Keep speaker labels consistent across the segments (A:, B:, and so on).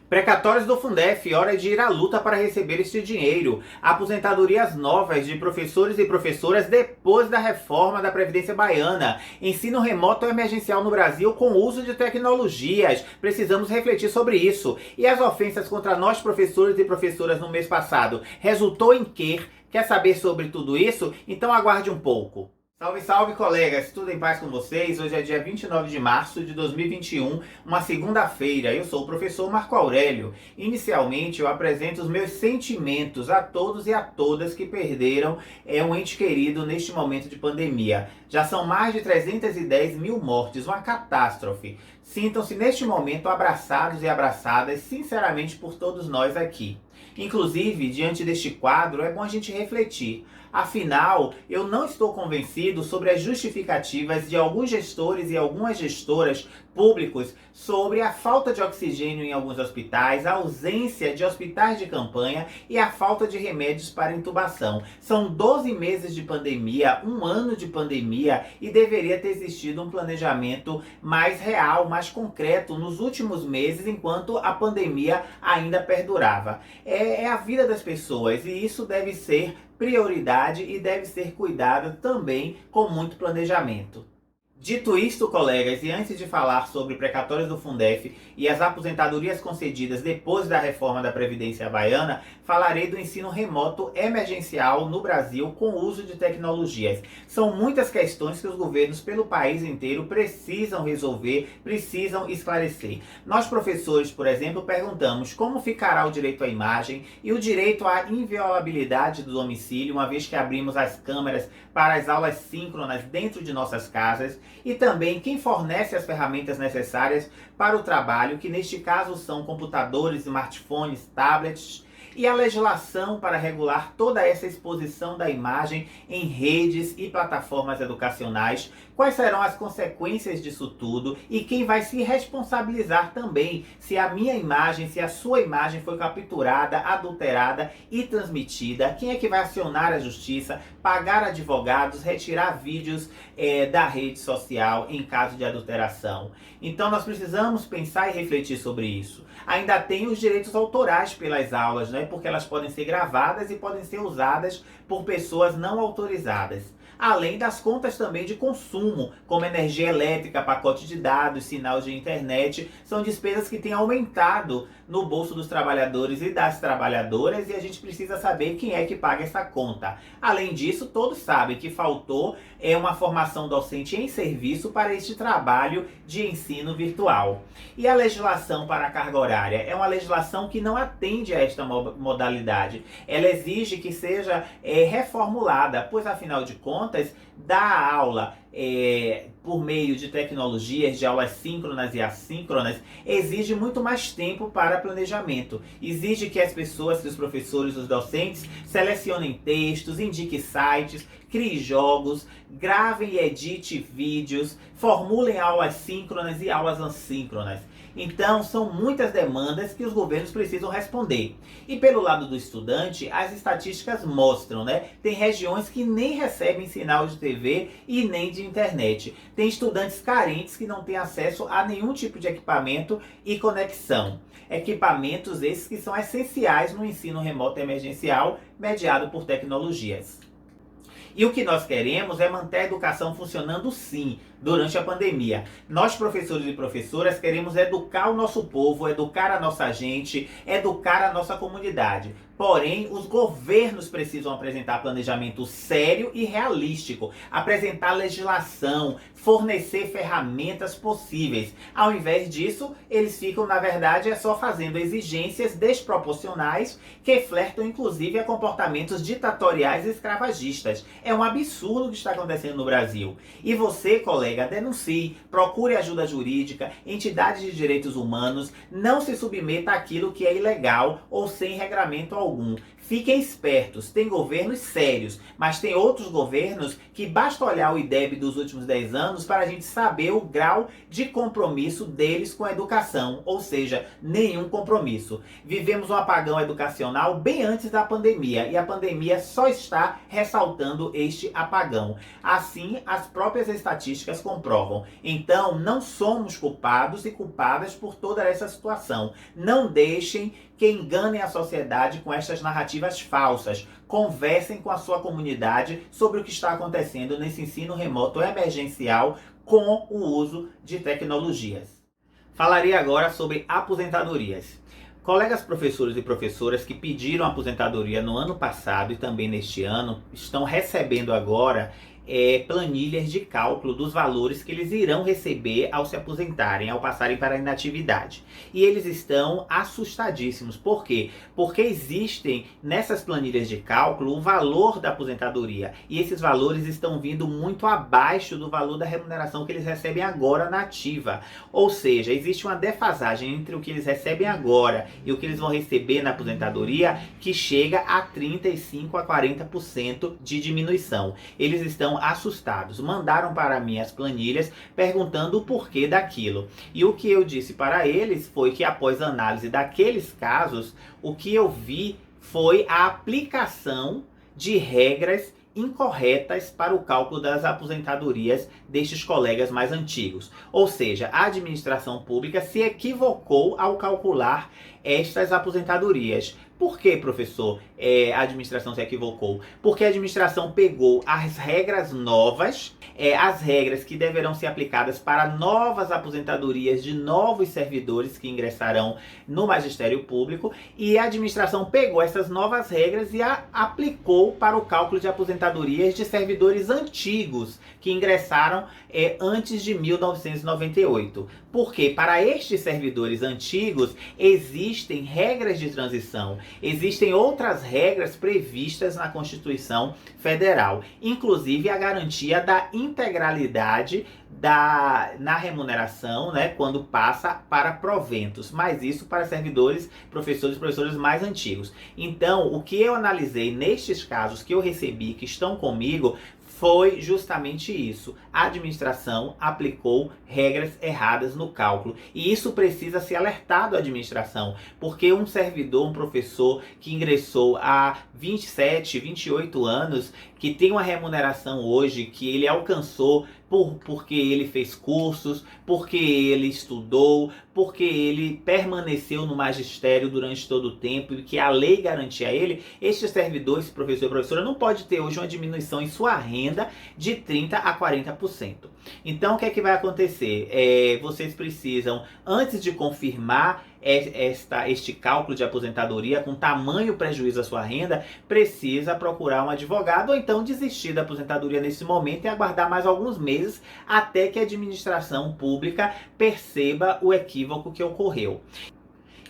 A: Precatórios do Fundef, hora de ir à luta para receber este dinheiro. Aposentadorias novas de professores e professoras depois da reforma da Previdência Baiana. Ensino remoto emergencial no Brasil com uso de tecnologias. Precisamos refletir sobre isso. E as ofensas contra nós, professores e professoras, no mês passado, resultou em quê? Quer saber sobre tudo isso? Então aguarde um pouco. Salve, salve, colegas! Tudo em paz com vocês? Hoje é dia 29 de março de 2021, uma segunda-feira. Eu sou o professor Marco Aurélio. Inicialmente, eu apresento os meus sentimentos a todos e a todas que perderam um ente querido neste momento de pandemia. Já são mais de 310 mil mortes, uma catástrofe. Sintam-se neste momento abraçados e abraçadas, sinceramente, por todos nós aqui. Inclusive, diante deste quadro, é bom a gente refletir. Afinal, eu não estou convencido sobre as justificativas de alguns gestores e algumas gestoras públicos sobre a falta de oxigênio em alguns hospitais, a ausência de hospitais de campanha e a falta de remédios para intubação. São 12 meses de pandemia, um ano de pandemia, e deveria ter existido um planejamento mais real, mais concreto nos últimos meses, enquanto a pandemia ainda perdurava. É a vida das pessoas e isso deve ser prioridade e deve ser cuidado também com muito planejamento. Dito isto, colegas, e antes de falar sobre precatórios do Fundef e as aposentadorias concedidas depois da reforma da Previdência Baiana, falarei do ensino remoto emergencial no Brasil com o uso de tecnologias. São muitas questões que os governos pelo país inteiro precisam resolver, precisam esclarecer. Nós, professores, por exemplo, perguntamos como ficará o direito à imagem e o direito à inviolabilidade do domicílio, uma vez que abrimos as câmeras para as aulas síncronas dentro de nossas casas, e também quem fornece as ferramentas necessárias para o trabalho, que neste caso são computadores, smartphones, tablets, e a legislação para regular toda essa exposição da imagem em redes e plataformas educacionais, quais serão as consequências disso tudo e quem vai se responsabilizar também se a minha imagem, se a sua imagem foi capturada, adulterada e transmitida, quem é que vai acionar a justiça, pagar advogados, retirar vídeos da rede social em caso de adulteração. Então nós precisamos pensar e refletir sobre isso. Ainda tem os direitos autorais pelas aulas, né? Porque elas podem ser gravadas e podem ser usadas por pessoas não autorizadas. Além das contas também de consumo, como energia elétrica, pacote de dados, sinal de internet, são despesas que têm aumentado no bolso dos trabalhadores e das trabalhadoras, e a gente precisa saber quem é que paga essa conta. Além disso, todos sabem que faltou uma formação docente em serviço para este trabalho de ensino virtual. E a legislação para a carga horária é uma legislação que não atende a esta modalidade. Ela exige que seja reformulada, pois afinal de contas, dar aula por meio de tecnologias, de aulas síncronas e assíncronas, exige muito mais tempo para planejamento. Exige que as pessoas, que os professores, os docentes, selecionem textos, indiquem sites, criem jogos, gravem e editem vídeos, formulem aulas síncronas e aulas assíncronas. Então, são muitas demandas que os governos precisam responder. E pelo lado do estudante, as estatísticas mostram, né? Tem regiões que nem recebem sinal de TV e nem de internet. Tem estudantes carentes que não têm acesso a nenhum tipo de equipamento e conexão. Equipamentos esses que são essenciais no ensino remoto emergencial mediado por tecnologias. E o que nós queremos é manter a educação funcionando sim, durante a pandemia. Nós, professores e professoras, queremos educar o nosso povo, educar a nossa gente, educar a nossa comunidade. Porém, os governos precisam apresentar planejamento sério e realístico, apresentar legislação, fornecer ferramentas possíveis. Ao invés disso, eles ficam, na verdade, só fazendo exigências desproporcionais que flertam, inclusive, a comportamentos ditatoriais e escravagistas. É um absurdo o que está acontecendo no Brasil. E você, colega, denuncie, procure ajuda jurídica, entidades de direitos humanos, não se submeta àquilo que é ilegal ou sem regramento algum. Fiquem espertos, tem governos sérios, mas tem outros governos que basta olhar o IDEB dos últimos 10 anos para a gente saber o grau de compromisso deles com a educação, ou seja, nenhum compromisso. Vivemos um apagão educacional bem antes da pandemia e a pandemia só está ressaltando este apagão. Assim, as próprias estatísticas estatísticas comprovam. Então, não somos culpados e culpadas por toda essa situação. Não deixem que enganem a sociedade com estas narrativas falsas. Conversem com a sua comunidade sobre o que está acontecendo nesse ensino remoto emergencial com o uso de tecnologias. Falarei agora sobre aposentadorias. Colegas professores e professoras que pediram aposentadoria no ano passado e também neste ano estão recebendo agora planilhas de cálculo dos valores que eles irão receber ao se aposentarem, ao passarem para a inatividade. E eles estão assustadíssimos. Por quê? Porque existem nessas planilhas de cálculo o valor da aposentadoria. E esses valores estão vindo muito abaixo do valor da remuneração que eles recebem agora na ativa. Ou seja, existe uma defasagem entre o que eles recebem agora e o que eles vão receber na aposentadoria que chega a 35% a 40% de diminuição. Eles estão assustados, mandaram para mim as planilhas perguntando o porquê daquilo. E o que eu disse para eles foi que após a análise daqueles casos, o que eu vi foi a aplicação de regras incorretas para o cálculo das aposentadorias destes colegas mais antigos. Ou seja, a administração pública se equivocou ao calcular estas aposentadorias. Por que, professor, a administração se equivocou? Porque a administração pegou as regras novas, as regras que deverão ser aplicadas para novas aposentadorias de novos servidores que ingressarão no magistério público, e a administração pegou essas novas regras e aplicou para o cálculo de aposentadorias de servidores antigos que ingressaram antes de 1998. Porque para estes servidores antigos existem regras de transição. Existem outras regras previstas na Constituição Federal, inclusive a garantia da integralidade na remuneração, né, quando passa para proventos, mas isso para servidores, professores e professores mais antigos. Então, o que eu analisei nestes casos que eu recebi, que estão comigo, foi justamente isso. A administração aplicou regras erradas no cálculo. E isso precisa ser alertado à administração, porque um servidor, um professor que ingressou há 27, 28 anos, que tem uma remuneração hoje que ele alcançou porque ele fez cursos, porque ele estudou, porque ele permaneceu no magistério durante todo o tempo e que a lei garantia a ele, este servidor, esse professor e professora não pode ter hoje uma diminuição em sua renda de 30% a 40%. Então, o que é que vai acontecer? Vocês precisam, antes de confirmar este cálculo de aposentadoria com tamanho prejuízo à sua renda, precisa procurar um advogado ou então desistir da aposentadoria nesse momento e aguardar mais alguns meses até que a administração pública perceba o equívoco que ocorreu.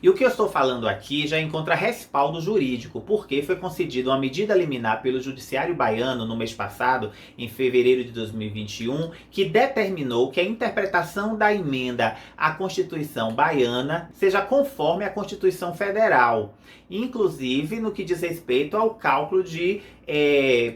A: E o que eu estou falando aqui já encontra respaldo jurídico, porque foi concedida uma medida liminar pelo Judiciário Baiano no mês passado, em fevereiro de 2021, que determinou que a interpretação da emenda à Constituição Baiana seja conforme à Constituição Federal, inclusive no que diz respeito ao cálculo de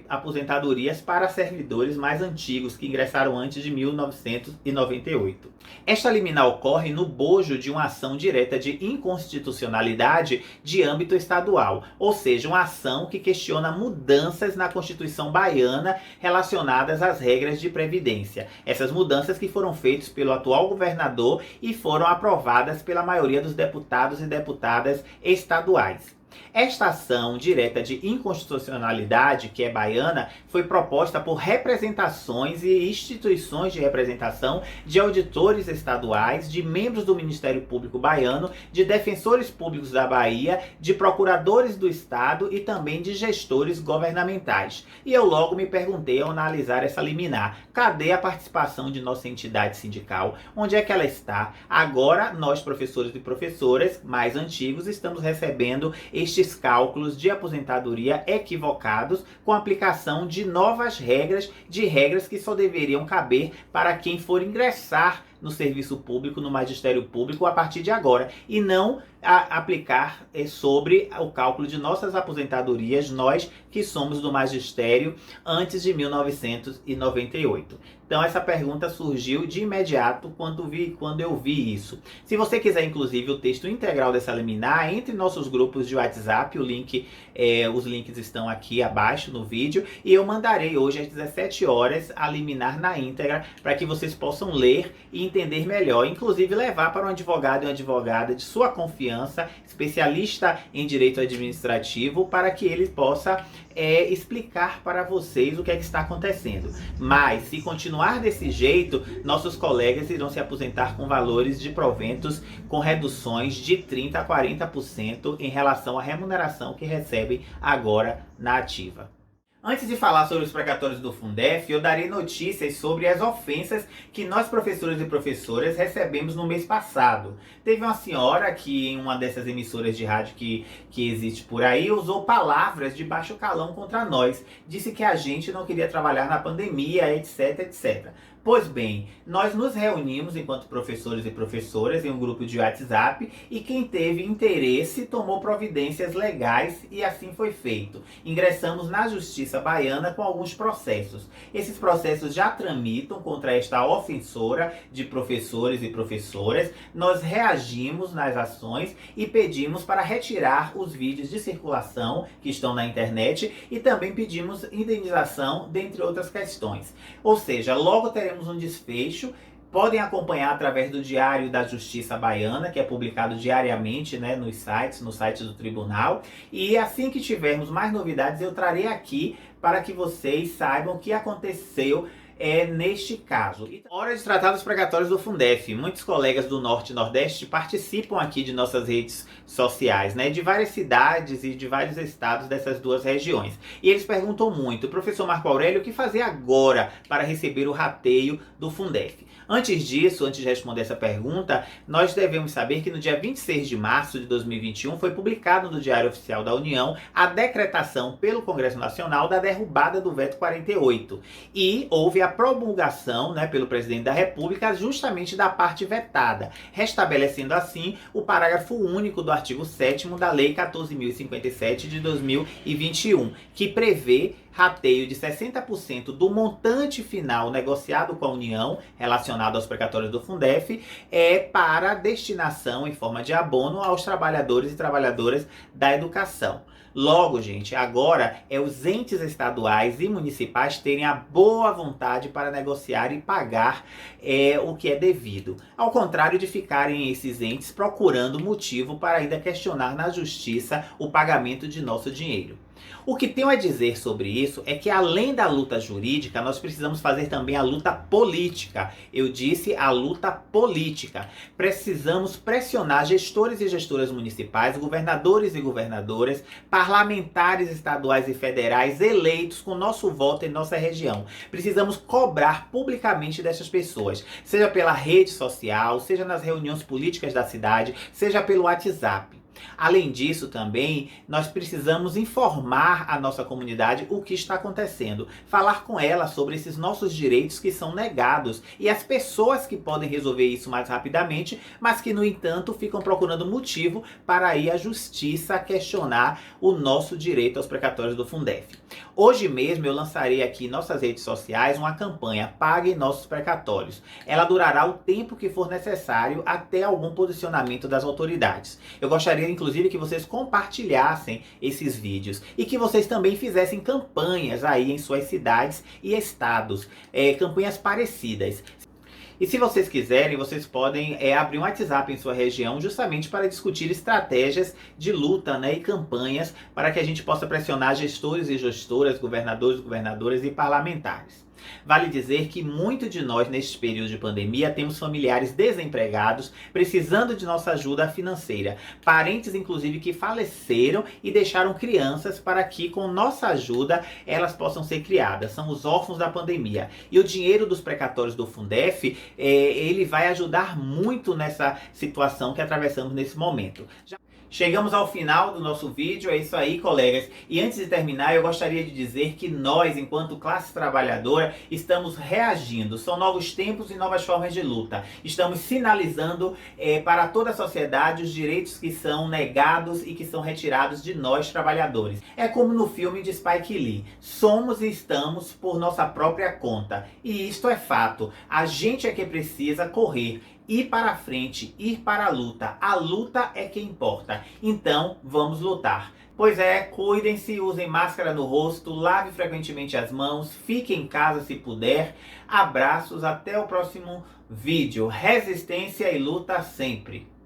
A: aposentadorias para servidores mais antigos que ingressaram antes de 1998. Esta liminar ocorre no bojo de uma ação direta de inconstitucionalidade de âmbito estadual, ou seja, uma ação que questiona mudanças na Constituição baiana relacionadas às regras de previdência. Essas mudanças que foram feitas pelo atual governador e foram aprovadas pela maioria dos deputados e deputadas estaduais. Esta ação direta de inconstitucionalidade, que é baiana, foi proposta por representações e instituições de representação de auditores estaduais, de membros do Ministério Público Baiano, de defensores públicos da Bahia, de procuradores do Estado e também de gestores governamentais. E eu logo me perguntei ao analisar essa liminar, cadê a participação de nossa entidade sindical? Onde é que ela está? Agora, nós professores e professoras mais antigos estamos recebendo estes cálculos de aposentadoria equivocados com a aplicação de novas regras, que só deveriam caber para quem for ingressar no serviço público, no magistério público a partir de agora, e não aplicar sobre o cálculo de nossas aposentadorias, nós que somos do magistério antes de 1998. Então essa pergunta surgiu de imediato quando eu vi isso. Se você quiser, inclusive, o texto integral dessa liminar, entre nossos grupos de WhatsApp, os links estão aqui abaixo no vídeo, e eu mandarei hoje às 17 horas a liminar na íntegra, para que vocês possam ler e entender melhor, inclusive levar para um advogado e uma advogada de sua confiança, especialista em direito administrativo, para que ele possa explicar para vocês o que é que está acontecendo. Mas, se continuar desse jeito, nossos colegas irão se aposentar com valores de proventos com reduções de 30% a 40% em relação à remuneração que recebem agora na ativa. Antes de falar sobre os precatórios do Fundef, eu darei notícias sobre as ofensas que nós, professores e professoras, recebemos no mês passado. Teve uma senhora que, em uma dessas emissoras de rádio que existe por aí, usou palavras de baixo calão contra nós. Disse que a gente não queria trabalhar na pandemia, etc, etc. Pois bem, nós nos reunimos enquanto professores e professoras em um grupo de WhatsApp, e quem teve interesse tomou providências legais e assim foi feito. Ingressamos na Justiça Baiana com alguns processos. Esses processos já tramitam contra esta ofensora de professores e professoras. Nós reagimos nas ações e pedimos para retirar os vídeos de circulação que estão na internet, e também pedimos indenização, dentre outras questões. Ou seja, logo teremos um desfecho. Podem acompanhar através do Diário da Justiça Baiana, que é publicado diariamente, no site do tribunal. E assim que tivermos mais novidades, eu trarei aqui para que vocês saibam o que aconteceu neste caso. Hora de tratar dos precatórios do Fundef. Muitos colegas do Norte e Nordeste participam aqui de nossas redes sociais, de várias cidades e de vários estados dessas duas regiões. E eles perguntam muito: professor Marco Aurélio, o que fazer agora para receber o rateio do Fundef? Antes disso, antes de responder essa pergunta, nós devemos saber que no dia 26 de março de 2021 foi publicado no Diário Oficial da União a decretação pelo Congresso Nacional da derrubada do veto 48. E houve a promulgação, pelo presidente da República, justamente da parte vetada, restabelecendo assim o parágrafo único do artigo 7º da Lei 14.057 de 2021, que prevê rateio de 60% do montante final negociado com a União relacionado aos precatórios do Fundef para destinação em forma de abono aos trabalhadores e trabalhadoras da educação. Logo, gente, agora os entes estaduais e municipais terem a boa vontade para negociar e pagar o que é devido. Ao contrário de ficarem esses entes procurando motivo para ainda questionar na justiça o pagamento de nosso dinheiro. O que tenho a dizer sobre isso é que, além da luta jurídica, nós precisamos fazer também a luta política. Eu disse a luta política. Precisamos pressionar gestores e gestoras municipais, governadores e governadoras, parlamentares estaduais e federais eleitos com nosso voto em nossa região. Precisamos cobrar publicamente dessas pessoas, seja pela rede social, seja nas reuniões políticas da cidade, seja pelo WhatsApp. Além disso, também, nós precisamos informar a nossa comunidade o que está acontecendo, falar com ela sobre esses nossos direitos que são negados e as pessoas que podem resolver isso mais rapidamente, mas que, no entanto, ficam procurando motivo para ir à justiça questionar o nosso direito aos precatórios do Fundef. Hoje mesmo eu lançarei aqui em nossas redes sociais uma campanha Pague Nossos Precatórios. Ela durará o tempo que for necessário até algum posicionamento das autoridades. Eu gostaria, inclusive, que vocês compartilhassem esses vídeos e que vocês também fizessem campanhas aí em suas cidades e estados, campanhas parecidas. E se vocês quiserem, vocês podem abrir um WhatsApp em sua região justamente para discutir estratégias de luta e campanhas para que a gente possa pressionar gestores e gestoras, governadores, governadoras e parlamentares. Vale dizer que muito de nós, neste período de pandemia, temos familiares desempregados, precisando de nossa ajuda financeira. Parentes, inclusive, que faleceram e deixaram crianças para que, com nossa ajuda, elas possam ser criadas. São os órfãos da pandemia. E o dinheiro dos precatórios do Fundef, ele vai ajudar muito nessa situação que atravessamos nesse momento. Chegamos ao final do nosso vídeo, é isso aí, colegas. E antes de terminar, eu gostaria de dizer que nós, enquanto classe trabalhadora, estamos reagindo. São novos tempos e novas formas de luta. Estamos sinalizando para toda a sociedade os direitos que são negados e que são retirados de nós, trabalhadores. É como no filme de Spike Lee. Somos e estamos por nossa própria conta. E isto é fato. A gente é que precisa correr, ir para a frente, ir para a luta. A luta é que importa. Então, vamos lutar. Pois é, cuidem-se, usem máscara no rosto, lave frequentemente as mãos, fique em casa se puder. Abraços, até o próximo vídeo. Resistência e luta sempre!